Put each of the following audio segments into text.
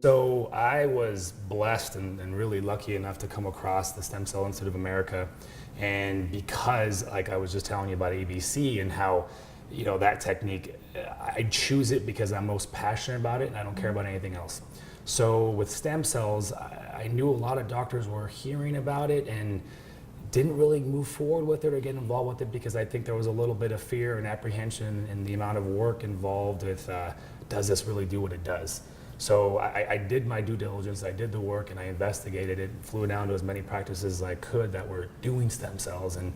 So I was blessed and really lucky enough to come across the Stem Cell Institute of America. And because, like I was just telling you about ABC and how, that technique, I choose it because I'm most passionate about it and I don't care about anything else. So with stem cells, I knew a lot of doctors were hearing about it and didn't really move forward with it or get involved with it because I think there was a little bit of fear and apprehension in the amount of work involved with, does this really do what it does? So I did my due diligence, I did the work, and I investigated it, flew down to as many practices as I could that were doing stem cells, and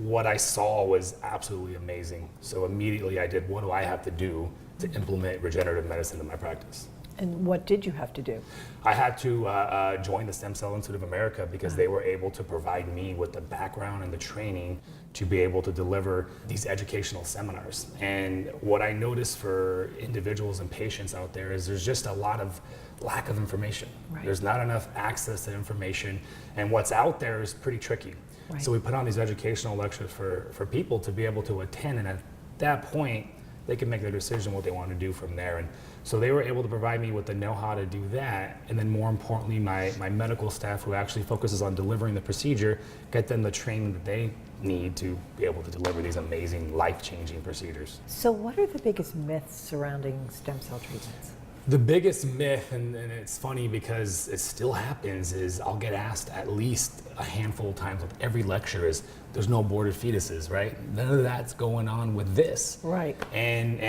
what I saw was absolutely amazing. So immediately I did, what do I have to do to implement regenerative medicine in my practice? And what did you have to do? I had to join the Stem Cell Institute of America because they were able to provide me with the background and the training to be able to deliver these educational seminars. And what I noticed for individuals and patients out there is there's just a lot of lack of information. Right. There's not enough access to information, and what's out there is pretty tricky. Right. So we put on these educational lectures for people to be able to attend, and at that point, they can make their decision what they want to do from there. And so they were able to provide me with the know-how to do that, and then more importantly, my medical staff who actually focuses on delivering the procedure, get them the training that they need to be able to deliver these amazing, life-changing procedures. So what are the biggest myths surrounding stem cell treatments? The biggest myth, and it's funny because it still happens, is I'll get asked at least a handful of times with every lecture is, there's no aborted fetuses, right? None of that's going on with this. Right. And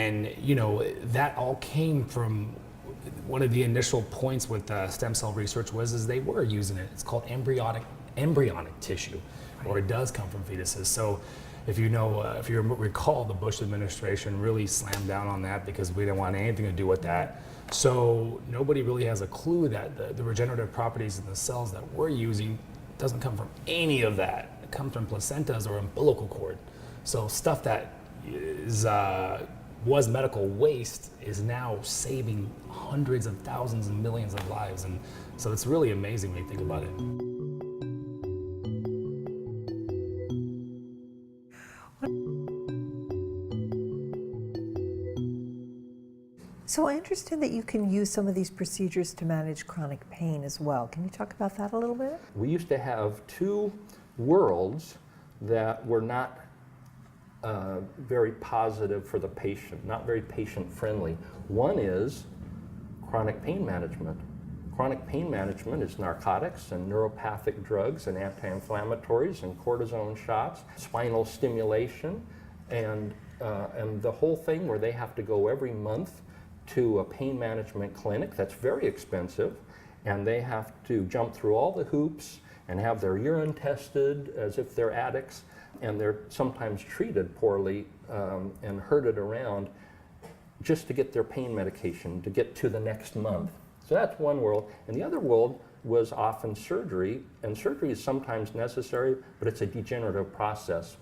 that all came from one of the initial points with stem cell research is they were using it. It's called embryonic tissue, or it does come from fetuses. So if you recall, the Bush administration really slammed down on that because we didn't want anything to do with that. So nobody really has a clue that the regenerative properties in the cells that we're using doesn't come from any of that. It comes from placentas or umbilical cord. So stuff that was medical waste is now saving hundreds of thousands and millions of lives. And so it's really amazing when you think about it. So I understand that you can use some of these procedures to manage chronic pain as well. Can you talk about that a little bit? We used to have two worlds that were not very positive for the patient, not very patient-friendly. One is chronic pain management. Chronic pain management is narcotics and neuropathic drugs and anti-inflammatories and cortisone shots, spinal stimulation, and the whole thing where they have to go every month to a pain management clinic that's very expensive, and they have to jump through all the hoops and have their urine tested as if they're addicts, and they're sometimes treated poorly and herded around just to get their pain medication to get to the next month. So that's one world. And the other world was often surgery, and surgery is sometimes necessary, but it's a degenerative process.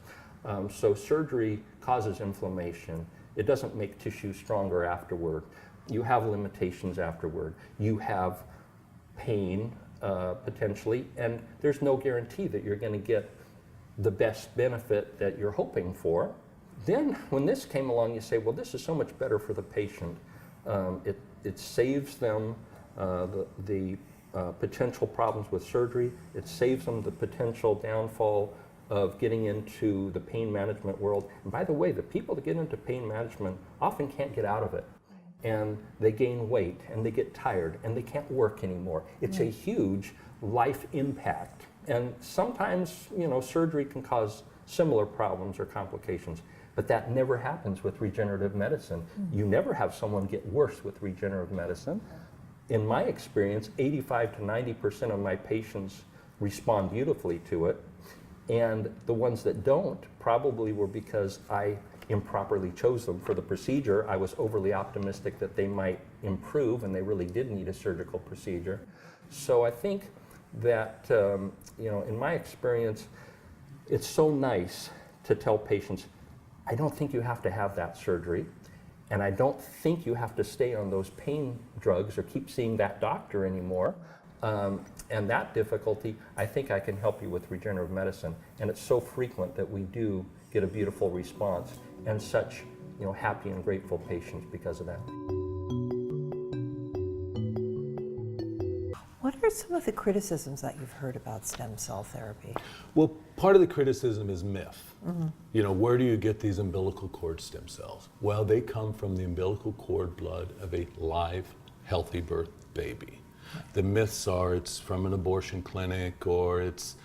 So surgery causes inflammation. It doesn't make tissue stronger afterward. You have limitations afterward. You have pain, potentially, and there's no guarantee that you're going to get the best benefit that you're hoping for. Then when this came along, you say, well, this is so much better for the patient. It saves them the potential problems with surgery. It saves them the potential downfall of getting into the pain management world. And by the way, the people that get into pain management often can't get out of it. And they gain weight, and they get tired, and they can't work anymore. It's a huge life impact. And sometimes, surgery can cause similar problems or complications, but that never happens with regenerative medicine. You never have someone get worse with regenerative medicine. In my experience, 85 to 90% of my patients respond beautifully to it. And the ones that don't probably were because I improperly chose them for the procedure. I was overly optimistic that they might improve, and they really did need a surgical procedure. So I think that, in my experience, it's so nice to tell patients, I don't think you have to have that surgery, and I don't think you have to stay on those pain drugs or keep seeing that doctor anymore. And that difficulty, I think I can help you with regenerative medicine. And it's so frequent that we do get a beautiful response and such, happy and grateful patients because of that. some of the criticisms that you've heard about stem cell therapy? Well, part of the criticism is myth. You know, where do you get these umbilical cord stem cells? Well, they come from the umbilical cord blood of a live, healthy birth baby. The myths are it's from an abortion clinic or it's,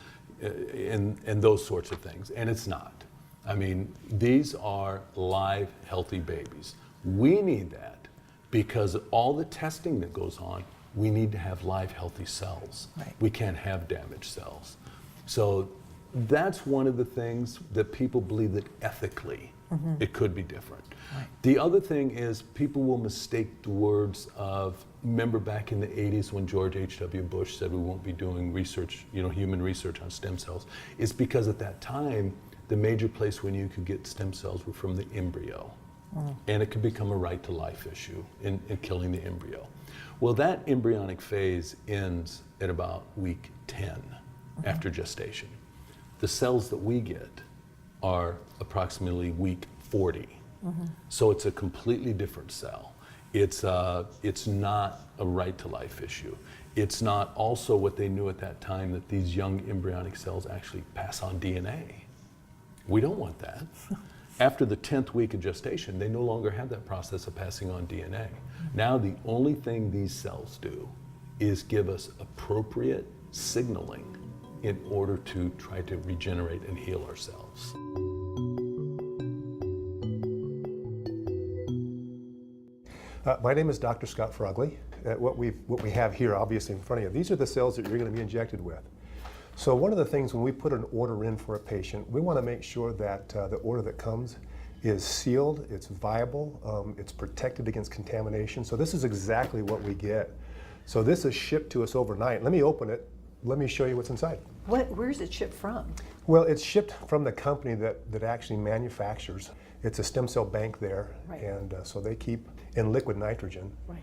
and those sorts of things, and it's not. I mean, these are live, healthy babies. We need that because all the testing that goes on, we need to have live, healthy cells. Right. We can't have damaged cells. So that's one of the things that people believe that ethically it could be different. Right. The other thing is people will mistake the words of, remember back in the 80s when George H.W. Bush said we won't be doing research, you know, human research on stem cells. It's because at that time, the major place when you could get stem cells were from the embryo. And it could become a right to life issue in killing the embryo. Well, that embryonic phase ends at about week 10 after gestation. The cells that we get are approximately week 40. So it's a completely different cell. It's not a right to life issue. It's not also what they knew at that time, that these young embryonic cells actually pass on DNA. We don't want that. After the 10th week of gestation, they no longer have that process of passing on DNA. Now the only thing these cells do is give us appropriate signaling in order to try to regenerate and heal ourselves. My name is Dr. Scott Frogley. What we have here, obviously in front of you, these are the cells that you're going to be injected with. So one of the things when we put an order in for a patient, we want to make sure that the order that comes is sealed, it's viable, it's protected against contamination. So this is exactly what we get. So this is shipped to us overnight. Let me open it. Let me show you what's inside. Where's it shipped from? Well, it's shipped from the company that actually manufactures. It's a stem cell bank there, Right. and so they keep in liquid nitrogen. Right.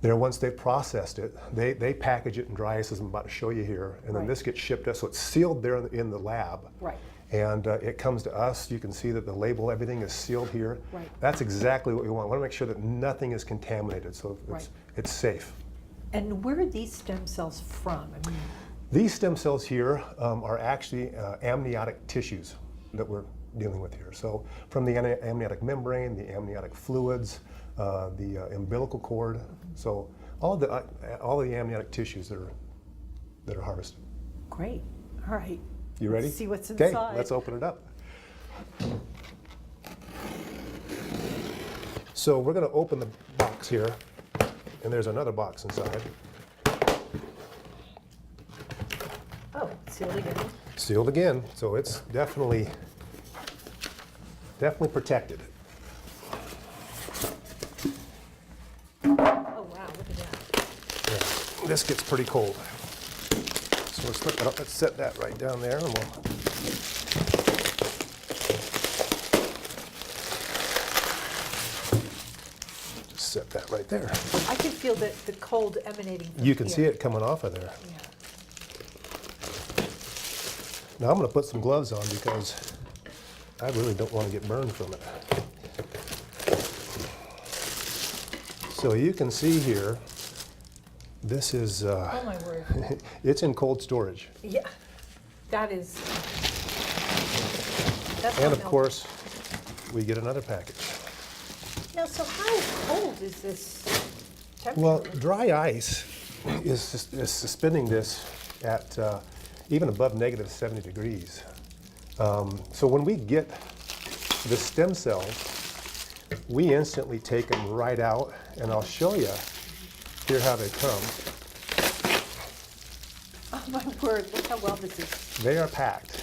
Then once they've processed it, they package it in dry ice, as I'm about to show you here, and then Right. this gets shipped us. So it's sealed there in the lab. Right. And it comes to us. You can see that the label, everything is sealed here. Right. That's exactly what we want. We want to make sure that nothing is contaminated, so Right. it's safe. And where are these stem cells from? I mean, These stem cells here are actually amniotic tissues that we're dealing with here. So from the amniotic membrane, the amniotic fluids, the umbilical cord. So all the amniotic tissues that are harvested. great. All right. You ready? Let's see what's Okay, inside. let's open it up. So we're going to open the box here, and there's another box inside. Oh, sealed again. Sealed again, so it's definitely protected. Oh, wow, look at that. Yeah, this gets pretty cold. So let's set that right down there, and we'll. Just set that right there. I can feel the cold emanating from You can here. see it coming off of there. Yeah. Now I'm going to put some gloves on because I really don't want to get burned from it. So you can see here, this is, Oh, my word. it's in cold storage. Yeah. That is. That's And not of milk. course, we get another package. Now, so how cold is this temperature? Well, dry ice is suspending this at even above -70 degrees. So when we get the stem cells, we instantly take them right out, and I'll show you here how they come. Oh, my word. Look how well this is. They are packed.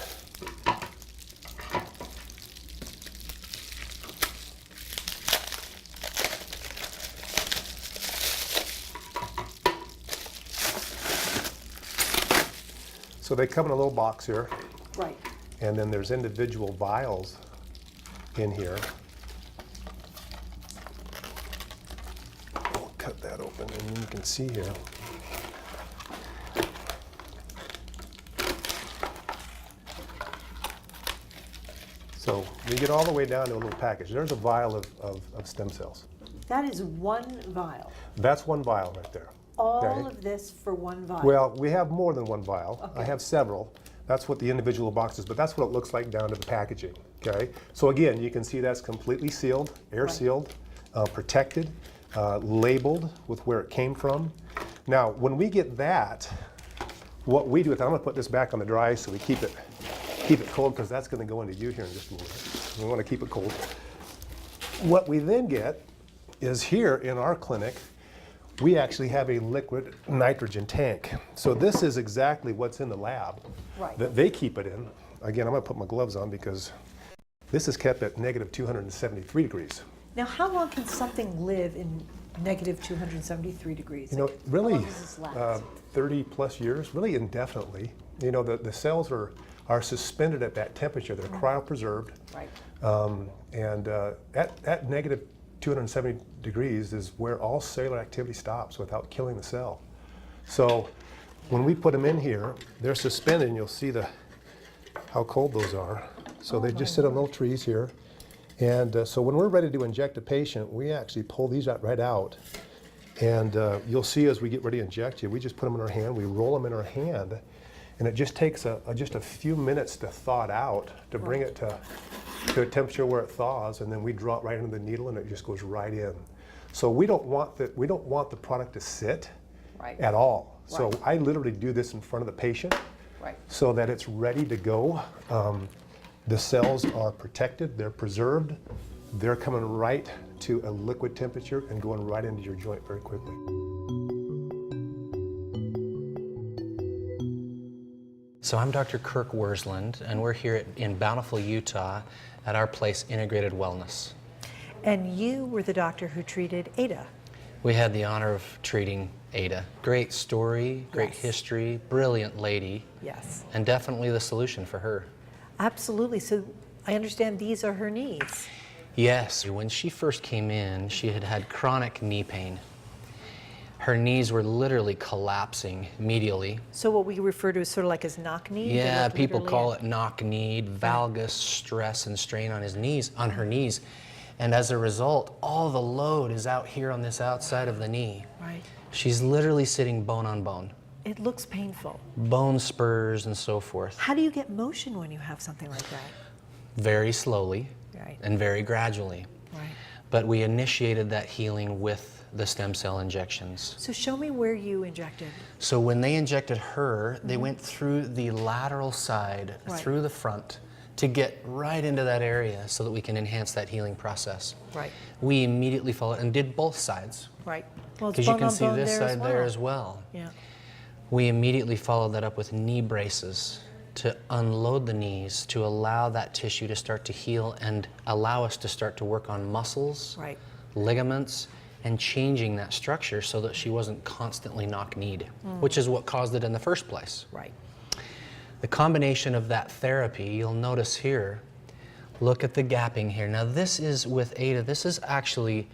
So they come in a little box here, Right. and then there's individual vials in here. We'll cut that open, and you can see here. So we get all the way down to a little package. There's a vial of stem cells. That is one vial. That's one vial right there. all Okay. of this for one vial? Well, we have more than one vial. I Okay. have several. That's what the individual boxes, but that's what it looks like down to the packaging, okay? So again, you can see that's completely sealed, air Right. sealed, protected, labeled with where it came from. Now, when we get that, what we do is, I'm gonna put this back on the dry so we keep it cold, because that's gonna go into you here in just a moment. We wanna keep it cold. What we then get is here in our clinic, we actually have a liquid nitrogen tank. So this is exactly what's in the lab Right. that they keep it in. Again, I'm gonna put my gloves on because this is kept at negative 273 degrees. Now, how long can something live in negative 273 degrees? You know, Like, really, how long does this last? 30 plus years, really indefinitely. You know, the cells are suspended at that temperature. They're cryopreserved. Right. And at negative 270 degrees is where all cellular activity stops without killing the cell. So when we put them in here, they're suspended, and you'll see how cold those are. So they just sit on little trees here. And so when we're ready to inject a patient, we actually pull these right out. And you'll see as we get ready to inject you, we just put them in our hand, we roll them in our hand, and it just takes just a few minutes to thaw it out, to bring it to a temperature where it thaws, and then we draw it right into the needle, and it just goes right in. So we don't want the product to sit Right. at all. So Right. I literally do this in front of the patient Right. so that it's ready to go. The cells are protected, they're preserved, they're coming right to a liquid temperature and going right into your joint very quickly. So I'm Dr. Kirk Worsland, and we're here in Bountiful, Utah at our place, Integrated Wellness. And you were the doctor who treated Ada. We had the honor of treating Ada. Great story, great Yes. history, brilliant lady, Yes. and definitely the solution for her. Absolutely. So I understand these are her needs. Yes, when she first came in, she had had chronic knee pain. Her knees were literally collapsing medially. So what we refer to as sort of like as knock-kneed? Yeah, people call it knock-kneed, valgus, stress and strain on her knees. And as a result, all the load is out here on this outside of the knee. Right. She's literally sitting bone on bone, It looks painful. bone spurs and so forth, How do you get motion when you have something like that? very slowly Right. and very gradually. Right. But we initiated that healing with the stem cell injections. So show me where you injected. So when they injected her, they went through the lateral side, Right. through the front, to get right into that area so that we can enhance that healing process. Right. We immediately followed and did both sides, Right. Well, it's because you bone can on see bone this there side there as well. Yeah. We immediately followed that up with knee braces to unload the knees, to allow that tissue to start to heal and allow us to start to work on muscles, Right. ligaments, and changing that structure so that she wasn't constantly knock-kneed, which is what caused it in the first place. Right. The combination of that therapy, you'll notice here, look at the gapping here. Now this is with Ada, this is actually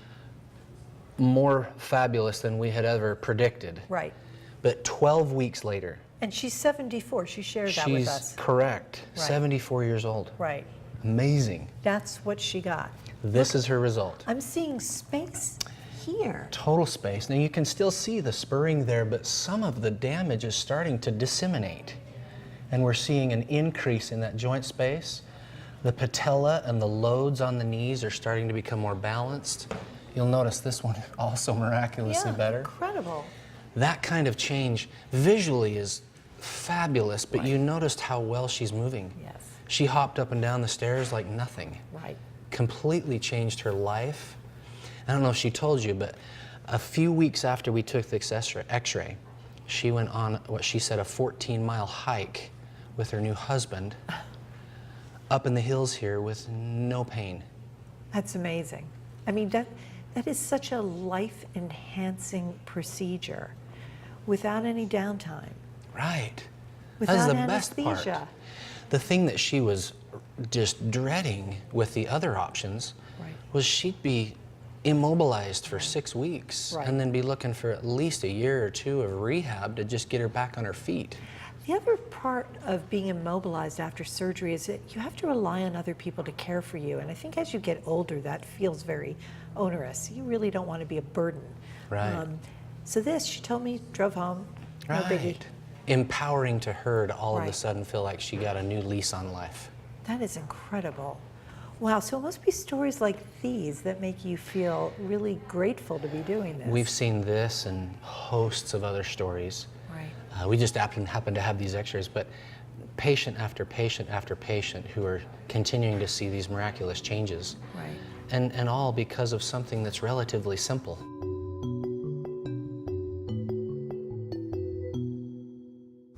more fabulous than we had ever predicted. Right. But 12 weeks later, And she's 74. She shared that with she's us. correct, Right. 74 years old. Right. Amazing. That's what she got. This is her result. I'm seeing space here. Total space. Now you can still see the spurring there, but some of the damage is starting to disseminate. And we're seeing an increase in that joint space. The patella and the loads on the knees are starting to become more balanced. You'll notice this one also miraculously better. Incredible. That kind of change visually is fabulous, but you noticed how well she's moving. Yes. She hopped up and down the stairs like nothing. Right. Completely changed her life. I don't know if she told you, but a few weeks after we took the x-ray, she went on what she said a 14-mile hike with her new husband up in the hills here with no pain. That's amazing. I mean, that is such a life-enhancing procedure without any downtime, Right. without That's the best anesthesia. part. The thing that she was just dreading with the other options Right. was she'd be immobilized for 6 weeks Right. and then be looking for at least a year or two of rehab to just get her back on her feet. The other part of being immobilized after surgery is that you have to rely on other people to care for you. And I think as you get older, that feels very onerous. You really don't want to be a burden. Right. So this, she told me, drove home, no biggie. Empowering to her to all of Right. a sudden feel like she got a new lease on life. That is incredible. Wow, so it must be stories like these that make you feel really grateful to be doing this. We've seen this and hosts of other stories. Right. We just happen to have these x-rays, but patient after patient after patient who are continuing to see these miraculous changes. Right. And all because of something that's relatively simple.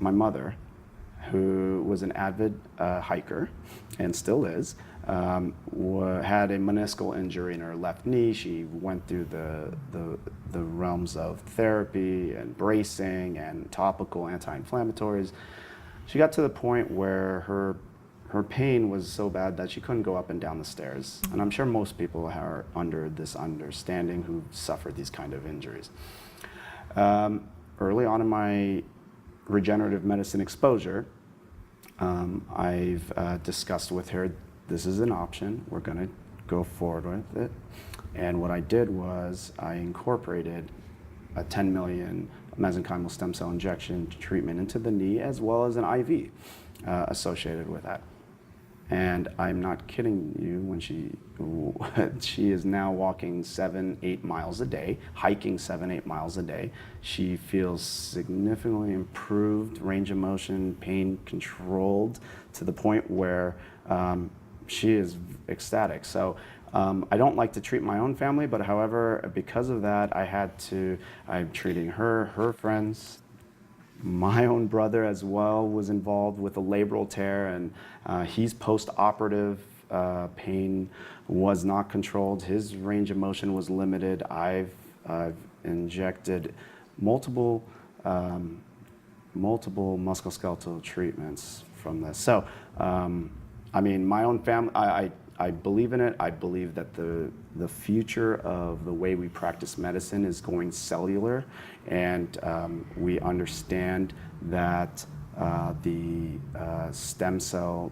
My mother, who was an avid hiker and still is, had a meniscal injury in her left knee. She went through the realms of therapy and bracing and topical anti-inflammatories. She got to the point where her pain was so bad that she couldn't go up and down the stairs. And I'm sure most people are under this understanding who suffered these kind of injuries. Early on in my regenerative medicine exposure, I've discussed with her, this is an option, we're gonna go forward with it. And what I did was I incorporated a 10 million mesenchymal stem cell injection treatment into the knee, as well as an IV associated with that. And I'm not kidding you when she is now walking 7-8 miles a day, hiking 7-8 miles a day. She feels significantly improved range of motion, pain controlled to the point where she is ecstatic. So I don't like to treat my own family, but however, because of that, I'm treating her friends. My own brother as well was involved with a labral tear, and he's post-operative pain was not controlled. His range of motion was limited. I've injected multiple musculoskeletal treatments from this. So, I mean, my own family, I believe in it. I believe that the future of the way we practice medicine is going cellular, and we understand that the stem cell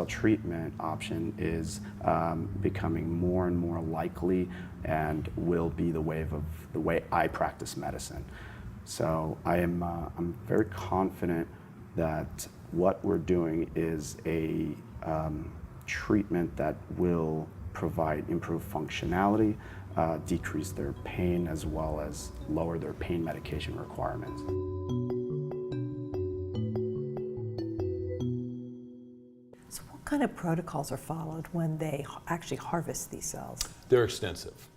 treatment option is becoming more and more likely, and will be the wave of the way I practice medicine. So I'm very confident that what we're doing is a treatment that will provide improved functionality, decrease their pain, as well as lower their pain medication requirements. So what kind of protocols are followed when they actually harvest these cells? They're extensive.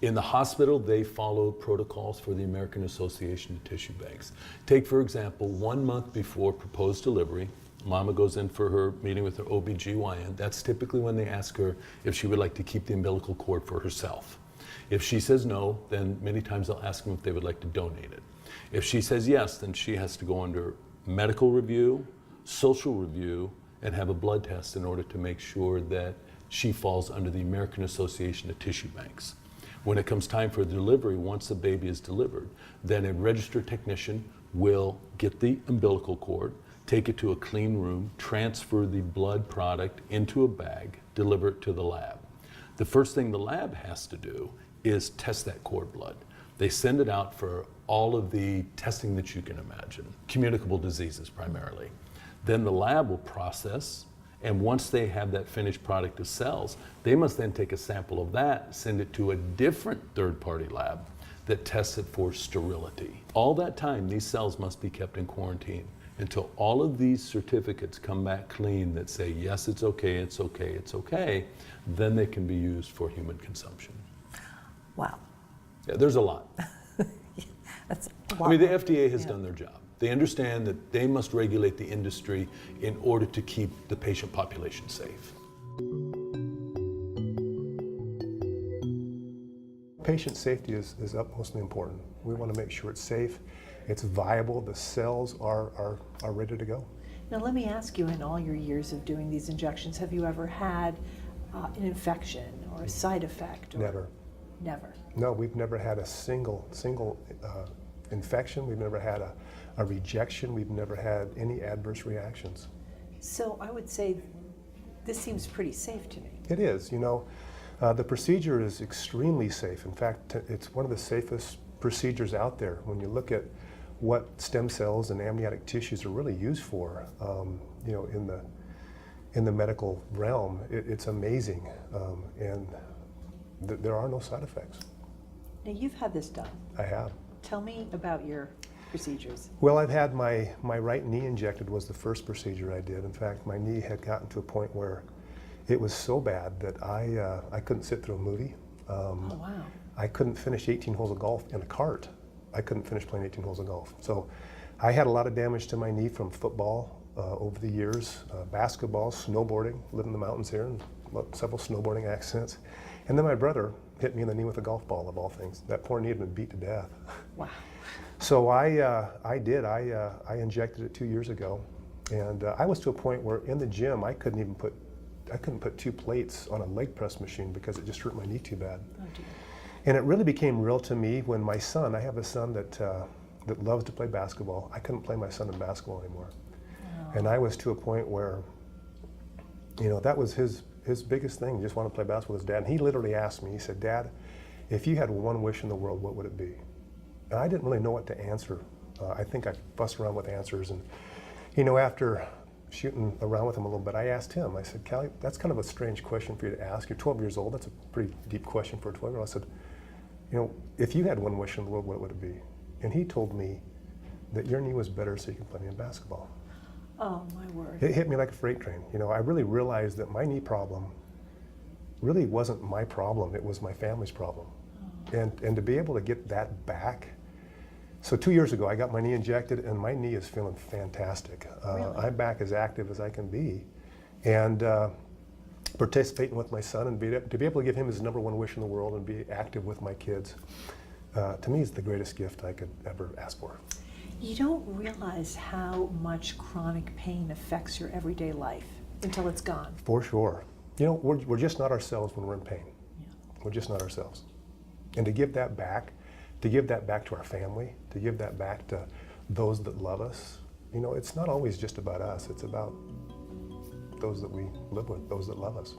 In the hospital, they follow protocols for the American Association of Tissue Banks. Take, for example, 1 month before proposed delivery, Mama goes in for her meeting with her OB/GYN. That's typically when they ask her if she would like to keep the umbilical cord for herself. If she says no, then many times they'll ask them if they would like to donate it. If she says yes, then she has to go under medical review, social review, and have a blood test in order to make sure that she falls under the American Association of Tissue Banks. When it comes time for delivery, once the baby is delivered, then a registered technician will get the umbilical cord, take it to a clean room, transfer the blood product into a bag, deliver it to the lab. The first thing the lab has to do is test that cord blood. They send it out for all of the testing that you can imagine, communicable diseases primarily. Then the lab will process, and once they have that finished product of cells, they must then take a sample of that, send it to a different third-party lab that tests it for sterility. All that time, these cells must be kept in quarantine until all of these certificates come back clean that say, yes, it's okay, it's okay, it's okay, then they can be used for human consumption. Wow. Yeah, there's a lot. That's a lot. I mean, the FDA has done their job. They understand that they must regulate the industry in order to keep the patient population safe. Patient safety is utmostly important. We want to make sure it's safe, it's viable, the cells are ready to go. Now let me ask you, in all your years of doing these injections, have you ever had an infection or a side effect? Or Never. Never. No, we've never had a single infection. We've never had a rejection. We've never had any adverse reactions. So I would say this seems pretty safe to me. It is, you know. The procedure is extremely safe. In fact, it's one of the safest procedures out there. When you look at what stem cells and amniotic tissues are really used for, you know, in the medical realm, it's amazing, and there are no side effects. Now, you've had this done. I have. Tell me about your procedures. Well, I've had my right knee injected was the first procedure I did. In fact, my knee had gotten to a point where it was so bad that I couldn't sit through a movie. Oh, wow. I couldn't finish 18 holes of golf in a cart. I couldn't finish playing 18 holes of golf. So I had a lot of damage to my knee from football over the years, basketball, snowboarding, lived in the mountains here, and several snowboarding accidents. And then my brother hit me in the knee with a golf ball, of all things. That poor knee had been beat to death. Wow. So I injected it 2 years ago, and I was to a point where in the gym I couldn't put 2 plates on a leg press machine because it just hurt my knee too bad. Oh, dear. And it really became real to me when my son, I have a son that loves to play basketball. I couldn't play my son in basketball anymore. Oh. And I was to a point where, you know, that was his biggest thing. He just wanted to play basketball with his dad. And he literally asked me, he said, "Dad, if you had one wish in the world, what would it be?" And I didn't really know what to answer. I think I fussed around with answers. And, you know, after shooting around with him a little bit, I asked him, I said, "Callie, that's kind of a strange question for you to ask. You're 12 years old. That's a pretty deep question for a 12-year-old. I said, you know, if you had one wish in the world, what would it be?" And he told me that your knee was better so you can play me in basketball. Oh, my word. It hit me like a freight train. You know, I really realized that my knee problem really wasn't my problem. It was my family's problem. Oh. And to be able to get that back. So 2 years ago, I got my knee injected, and my knee is feeling fantastic. Really? I'm back as active as I can be. And participating with my son and to be able to give him his #1 wish in the world and be active with my kids, to me is the greatest gift I could ever ask for. You don't realize how much chronic pain affects your everyday life until it's gone. For sure. You know, we're just not ourselves when we're in pain. Yeah. We're just not ourselves. And to give that back to our family, to give that back to those that love us, you know, it's not always just about us. It's about those that we live with, those that love us.